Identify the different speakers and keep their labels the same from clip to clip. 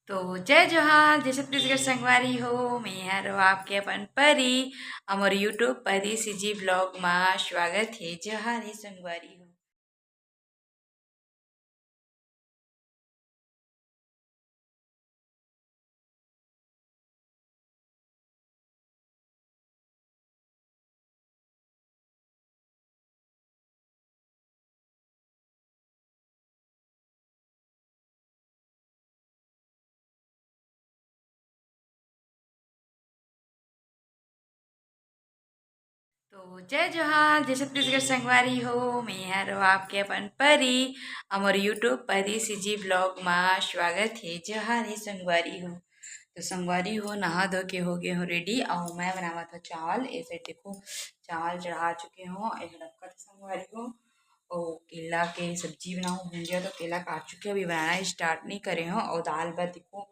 Speaker 1: तो जय जोहार जय छत्तीसगढ़ संगवारी हो मैं हरो आपके अपन परी अमर यूट्यूब परी सीजी ब्लॉग में स्वागत है। जोहार है संगवारी हो। तो जय जोहार जय छत्तीसगढ़ संगवारी हो मैं हरो आपके अपन परी अमर यूट्यूब परी सीजी ब्लॉग में स्वागत है। जोहार है संगवारी हो। तो संगवारी हो नहा धो के हो गए हो रेडी और मैं बनावा था चावल। ऐसे देखो चावल चढ़ा चुके हो ऐसे रखा था संगवारी हो। और केला के सब्जी बनाऊँ भुंजिया तो केला काट चुके अभी बनाना स्टार्ट नहीं करे हो। और दाल बा देखो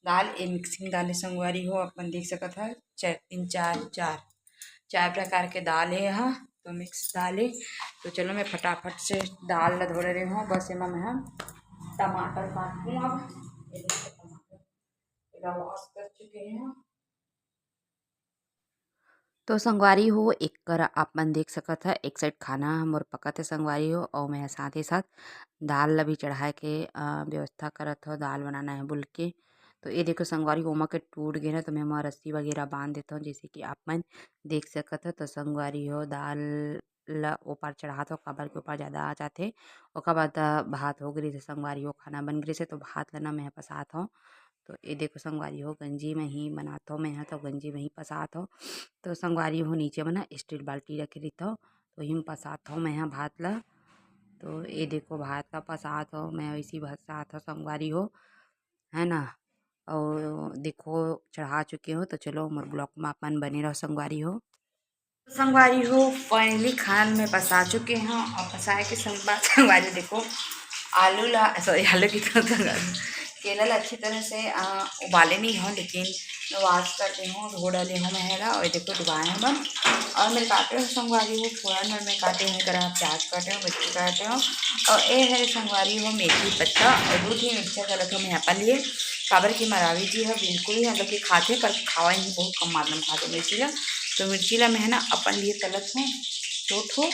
Speaker 1: दाल ए मिक्सिंग दाल संगवारी हो अपन देख सकत है। तीन चार चार चार प्रकार के दाल है यहाँ तो मिक्स दाल है। तो चलो मैं फटाफट से दाल ला धो रही हूँ। बस एमा मैं टमाटर काटूँ अब ये देखो टमाटर वॉश कर चुके हैं। तो संगवारी हो एक कर आपमन देख सकत है एक साइड खाना मोर पकत है संगवारी हो और मैं साथ ही साथ दाल ला भी चढ़ाए के व्यवस्था करत हो। दाल बनाना है बोल के तो ये देखो संगवारी ओमा के टूट गए ना तो मैं वहाँ रस्सी वगैरह बांध देता हूँ जैसे कि आप मन देख सकत हो। तो संगवारी हो दाल ला ऊपर चढ़ात हो काबर के ऊपर ज़्यादा आ जाते। ओकर बाद भात हो गई संगवारी हो खाना बन गई से तो भात ला ना मैं पसात हूँ। तो ये देखो संगवारी हो गंजी में ही बनाता हूँ मैं यहाँ तो गंजी में ही पसात हो। तो संगवारी हो नीचे में ना स्टील बाल्टी रखे रहता हूँ तो हिम पसात हूँ मैं यहाँ भात ला। तो ये देखो भात का पसात हो मैं वैसी पसात हो संगवारी हो है ना। और देखो चढ़ा चुके हो तो चलो मोर ब्लॉक में अपन बने रहो संगवारी हो। संगवारी हो फाइनली खान में पसा चुके हैं और पसाए के संगवारी देखो आलू ला सॉरी आलू की तरह केला ला अच्छी तरह से उबाले नहीं हो लेकिन मैं वाश करती हूँ धो डाली हूँ मैं और देखो डुबाए हैं बन और मेरे काटे हुए संगवारी हो थोड़ा में काटे हुए करा प्याज काटे हूँ मिर्ची काटे हूँ और ये है संगवारी हो मेथी पत्ता और दूध ही मिर्चा गलत हो मैं यहाँ पर लिए काबर की मरावी जी है बिल्कुल ही मतलब कि खाते पर खावा ही बहुत कम मात्रा में खाते मिर्ची ला। तो मिर्ची ला मैं ना अपन लिए तलत हूँ छोट हो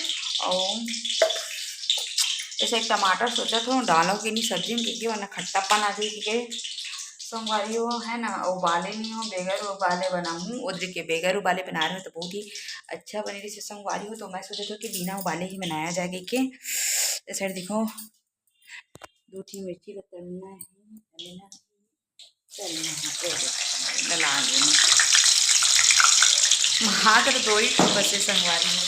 Speaker 1: और ऐसे एक टमाटर सोचत हूँ डालो कि नहीं सब्जी में क्योंकि वरना खट्टापन आ जाए क्योंकि सोमवारी हो है ना उबाले नहीं हो बेगर उबाले बनाऊँ उधर के बेगर उबाले बना रहे हो तो बहुत ही अच्छा बने जैसे सोमवारी हो। तो मैं सोचा था कि बिना उबाले ही बनाया जाएगा कि इस साइड देखो दूठी मिर्ची का तलना है तलना है डला हाँ तो दो ही बसे संगवारी हो।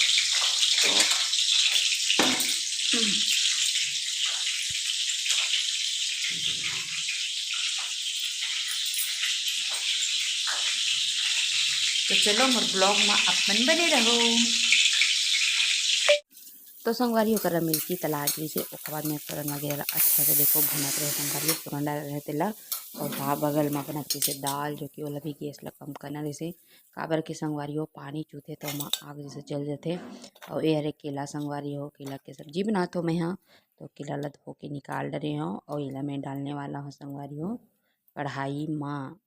Speaker 1: तो चलो मोर ब्लॉग में अपन बने रहो। तो संगवारी होकर मिर्ची तला दी से ओकर बाद में फोरन वगैरह अच्छा से देखो भुनत रहे संगवारी फोरन डाल रहे तेला और वहाँ बगल में अपना जैसे दाल जो कि वो भी गैस ला कम करना जैसे काबर के संगवारी हो पानी चूथे तो वहाँ आग जैसे जल जाते। और ये हरे केला संगवारी हो केला के सब्जी बनाते हो मैं यहाँ तो केला ला धो के निकाल डरे हो और इला में डालने वाला हूँ संगवारी हो कढ़ाई माँ।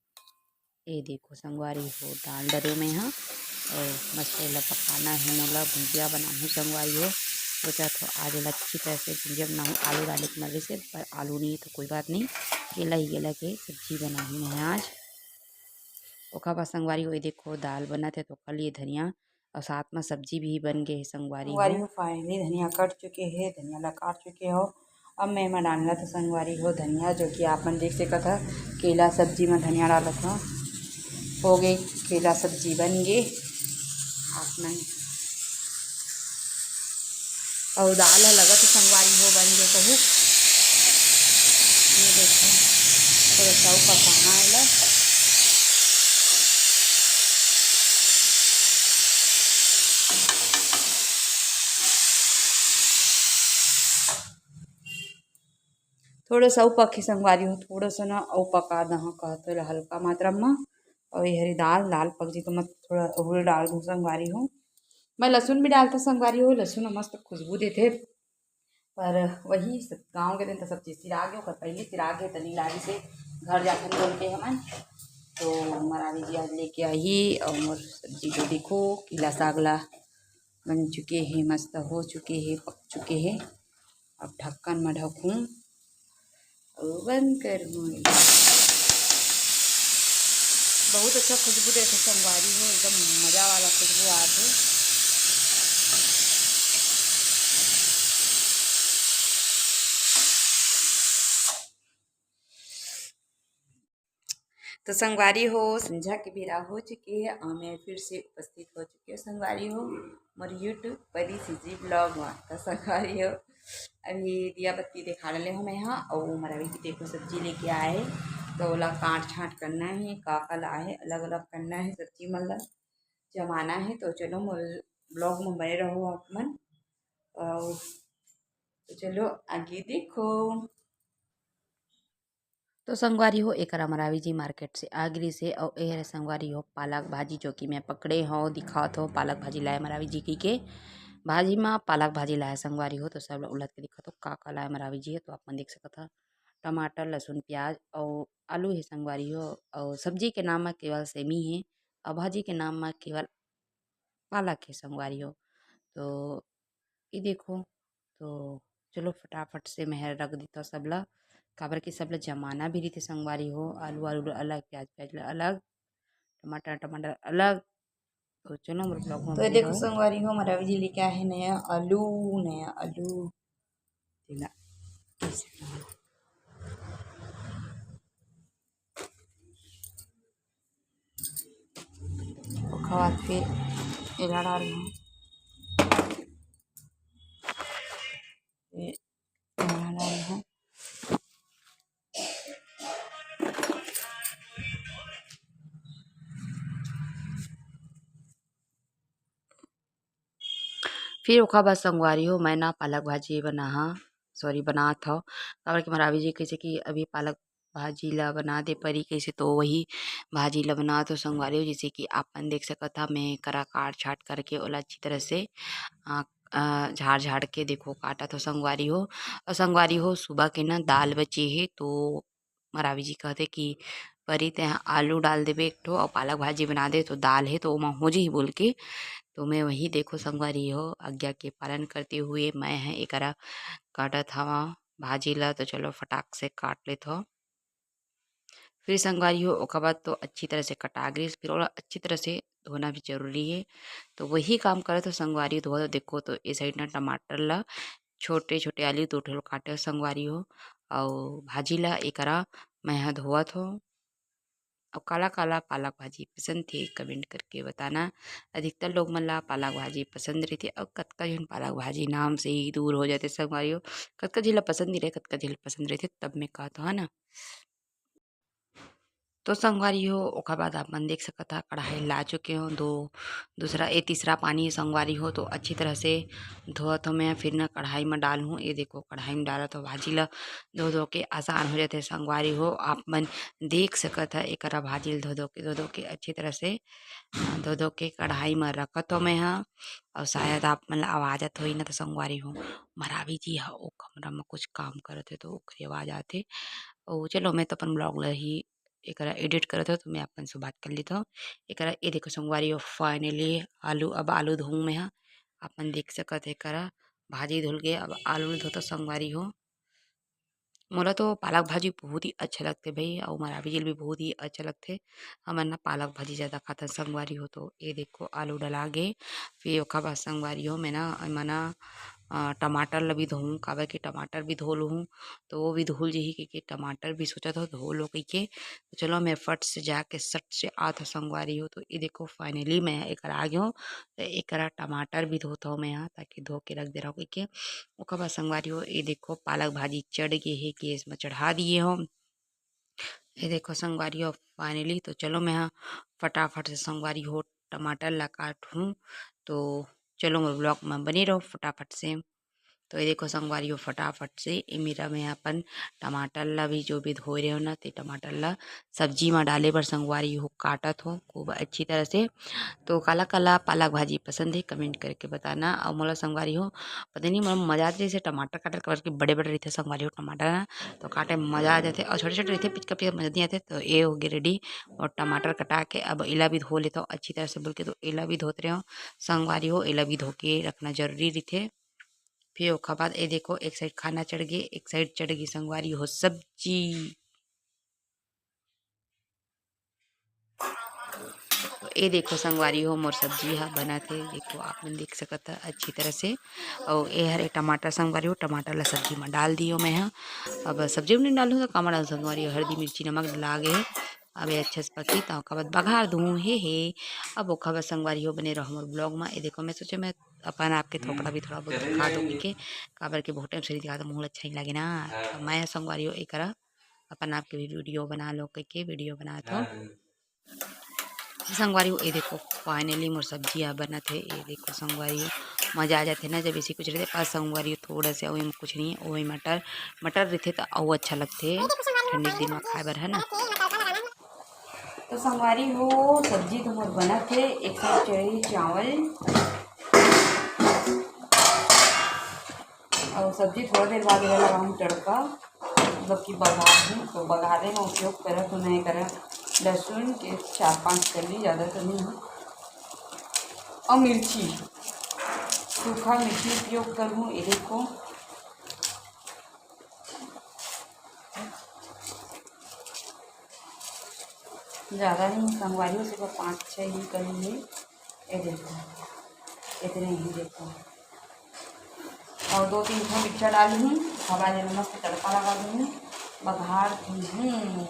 Speaker 1: ये देखो संगवारी हो डाल डरे मैं यहाँ और मस्त इला पकाना है मोला भुजिया बनाऊँ संगवारी हो। सोचा तो आज अच्छी तरह से भुजिया बनाऊँ आलू डाले के मजे से पर आलू नहीं तो कोई बात नहीं केला ही केला के सब्जी बनाई मैं आज। ओखा बाद संगवारी हो देखो दाल बना थे तो कल ये धनिया और साथ में सब्जी भी बन गए संगवारी हो। फाइनली धनिया कट चुके हैं धनिया ला काट चुके हो। अब मैं डालना था संगवारी हो धनिया जो कि आप मन देख सकता था केला सब्जी में धनिया डाला था हो गई केला सब्जी बन गई आप मन और दाल लगा तो संगवारी हो बन गए कहूँ ये देखो थोड़ा सा पकाना है थोड़ा सा पके संगवारी हो थोड़ा सा ना और पका दहा कहते हल्का मात्रा में और ये हरी दाल दाल पक जी तो मैं थोड़ा और डाल दूँ संगवारी हो। मैं लहसुन भी डालता संगवारी हो लहसुन मस्त खुशबू देते पर वही सब गाँव के दिन तो सब चीज़ चिरागे ओकर पहले चिरागे तनी लारी से घर जाकर बोल के हमन तो हमारा जी आज लेके आई और मोर सब्जी को देखो किला सागला बन चुके हैं, मस्त हो चुके हैं, पक चुके हैं। अब ढक्कन में ढकूँ और बंद करूँ। बहुत अच्छा खुशबू देते संगवारी हो, एकदम मज़ा वाला खुशबू आते। तो संगवारी हो संध्या की बेरा हो चुकी है और मैं फिर से उपस्थित हो चुकी हूँ संगवारी हो मोर यूट्यूब परी सीजी ब्लॉग में। तो संगवारी हो अभी दिया बत्ती दिखा रहे हो मैं यहाँ और हमारा भी देखो सब्जी लेके आए तो ओला काट छाँट करना है, काका लाए अलग अलग करना है, सब्जी मतलब जमाना है। तो चलो मोर ब्लॉग में बने रहो आप मन और तो चलो आगे देखो। तो संगवारी हो एक मरावी जी मार्केट से आगरी से और यह संगवारी हो पालक भाजी जो कि मैं पकड़े हो दिखात हो पालक भाजी लाए मरावी जी की के भाजी में पालक भाजी लाए संगवारी हो। तो सब लोग उलट के दिखा तो का लाए मरावी जी है तो आप देख सकता था टमाटर लहसुन प्याज और आलू है संगवारी हो और सब्जी के नाम में केवल सेमी है और भाजी के नाम में केवल पालक है संगवारी हो। तो ये देखो तो चलो फटाफट से मैं रख देता सबला काबर की सबला जमाना भी रीते संगवारी हो आलू आलू अलग प्याज प्याज अलग टमाटर टमाटर अलग। तो चलो मेरे ब्लॉग में तो देखो संगवारी हो हमारा जी लेके आए हैं नया आलू तेला खवात फिर एला डाल रही हूँ फिर ओखा बाद संगवारी हो मैं ना पालक भाजी बना था काबर कि मरावी जी कैसे कि अभी पालक भाजी ला बना दे परी कैसे तो वही भाजी ला बना तो संगवारी हो जैसे कि आपन देख सकता था मैं करा काट छाट करके ओला अच्छी तरह से झाड़ झाड़ के देखो काटा तो संगवारी हो। और संगवारी हो सुबह के ना दाल बची है तो मरावी जी कहते कि परी ते आलू डाल देवे एक ठो और पालक भाजी बना दे तो दाल है तो ओमा हो जी बोल के तो मैं वही देखो संगवारी हो आज्ञा के पालन करते हुए मैं है एकरा काटत हवा भाजी ला। तो चलो फटाक से काट लेत हो फिर संगवारी हो ओकर बाद तो अच्छी तरह से कटा गई फिर ओला अच्छी तरह से धोना भी जरूरी है। तो वही काम करे तो संगवारी धो देखो तो ये साइड ना टमाटर ला छोटे छोटे आलू दो ठो काटे संगवारी हो और भाजी ला एकरा मैं यहाँ धोवत हो। और काला काला पालक भाजी पसंद थे कमेंट करके बताना। अधिकतर लोग मन ला पालक भाजी पसंद रहती और कतका झन पालक भाजी नाम से ही दूर हो जाते संगवारी हो कतका झिला पसंद नहीं रहे कतका झिला पसंद रहते तब मैं कहता है ना। तो संगवारी हो ओकर बाद आप मन देख सकता कढ़ाई ला चुके हो दूसरा ये तीसरा पानी संगवारी हो तो अच्छी तरह से धोत हो मैं फिर ना कढ़ाई में डालूँ ये देखो कढ़ाई में डाला तो भाजी ला धो धो के आसान हो जाते संगवारी हो आप मन देख सकता है एक भाजी धो धो के अच्छी तरह से धो धो के कढ़ाई में रखत हो मैं हाँ। और शायद आप मन आवाज आत होई ना तो संगवारी हो मरावी जी हा ओ कमरा में कुछ काम करते तो ओखरी आवाज आते और चलो मैं तो अपन ब्लॉग ला ही एकरा एडिट करत हो तो मैं अपन से बात कर लेता हूँ। एकरा ये देखो संगवारी हो फाइनली अब आलू धोऊँ मैं हाँ अपन देख सकत है एकरा भाजी धुल गए अब आलू धोता संगवारी हो। मोला तो पालक भाजी बहुत ही अच्छा लगते भाई और मरावी जी भी बहुत ही अच्छा लगते हमन ना पालक भाजी ज़्यादा खाता संगवारी हो। तो ये देखो आलू डला गे फिर ओखर बाद संगवारी हो मैं ना मना टमाटर ला भी धोऊँ काबर के टमाटर भी धो लूँ तो वो भी धुल जही के टमाटर भी सोचा था धो लो कही के तो चलो मैं फट से जाके सट से आता संगवारी हो। तो ये देखो फाइनली मैं एक आ गया हूँ तो एक टमाटर भी धोता हूँ मैं यहाँ ताकि धो के रख दे रहा हूँ कही के ओकर बाद संगवारी हो ये देखो पालक भाजी चढ़ गई है गैस में चढ़ा दिए हो। ये देखो संगवारी हो फाइनली तो चलो मैं यहाँ फटाफट से संगवारी हो टमाटर ला काटूँ तो चलो मैं ब्लॉग में बने रहो फटाफट से। तो ये देखो संगवारी हो फटाफट से ये मेरा में अपन टमाटर ला भी जो भी धोए रहे हो ना ते टमाटर ला सब्जी में डाले बर संगवारी हो काटत हो खूब अच्छी तरह से। तो काला काला पालक भाजी पसंद है कमेंट करके बताना। और मोला संगवारी हो पता नहीं मोला मजा आते जैसे टमाटर काटल कर के बड़े बड़े रहते संगवारी हो टमाटर ना तो काटे में मजा आ जाते और छोटे छोटे रहते पिचका पिचका मजा नहीं आते। तो ये हो गए रेडी और टमाटर कटा के अब इला भी धो लेता हूँ अच्छी तरह से बोल के। तो इला भी धोते रहे हो संगवारी हो इला भी धो के रखना जरूरी रहते। फिर ओखा बाद ये देखो एक साइड खाना चढ़ गए एक साइड चढ़ गई संगवारी हो सब्जी। तो ये देखो संगवारी हो मोर सब्जी हा बना थे देखो आप मन देख सकत है अच्छी तरह से। और ये हरे टमाटर संगवारी हो टमाटर ला सब्जी में डाल दियो मैं हाँ। अब सब्जी में नहीं डालूँ तो कामा डाल संगवारी हो हल्दी मिर्ची नमक लागे है। अब ये अच्छे से पकी तो ओखा बाद बघार दूँ हे। अब ओखा बाद संगवारी हो बने रहो मोर ब्लॉग में। ये देखो मैं सोचे मैं अपन आपके थोपड़ा भी थोड़ा बहुत दिखा दूँ के काबर के बहुत टाइम से दिखा तो मुँह अच्छा ही लगे ना। तो मैं संगवारी हो एक अपन आपके भी वीडियो बना लो के वीडियो बना तो संगवारी हो ये देखो फाइनली मोर सब्जी आ बना थे। ये देखो संगवारी हो मजा आ जाते ना जब ऐसी कुछ रहते पास संगवारी हो थोड़ा सा वही में कुछ नहीं है वही मटर मटर रहते तो और अच्छा लगते ठंडी के दिन में खाए बर है ना। तो संगवारी हो सब्जी तो मोर बना थे एक साइड चढ़ी चावल और सब्जी थोड़ा देर बाद लगाऊँ तड़का मतलब कि बघार दूँ। तो बघारे में उपयोग करा तो नहीं करा लहसुन के 4-5 कली ज़्यादा तो नहीं है और मिर्ची सूखा मिर्ची उपयोग करूँ। ये देखो ज़्यादा नहीं संगवारी हो सिर्फ 5-6 ही कली है। ये देखो इतने ही देखो और 2-3 ठो मिर्चा डाली हूँ हवा देने मस्त तड़का लगा दूँ बघार दी हूँ।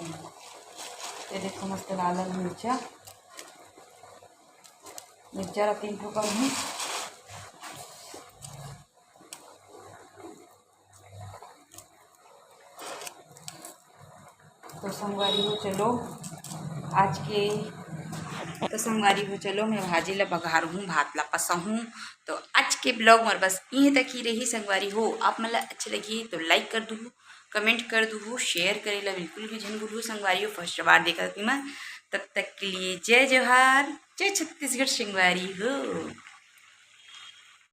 Speaker 1: ये देखो मस्त लाल लाल मिर्चा मिर्चा 3 ठो कर हूँ। तो संगवारी हो चलो आज के तो संगवारी हो चलो मैं भाजी ला बघार हूँ भात ला पसहूँ। तो आज के ब्लॉग में बस यहीं तक ही रही संगवारी हो आप मतलब अच्छी लगी तो लाइक कर दूँ कमेंट कर दूँ शेयर करे ला बिल्कुल भी झन भूलू संगवारी हो फर्स्ट बार देखा मैं तब तक के लिए जय जोहार जय छत्तीसगढ़ संगवारी हो।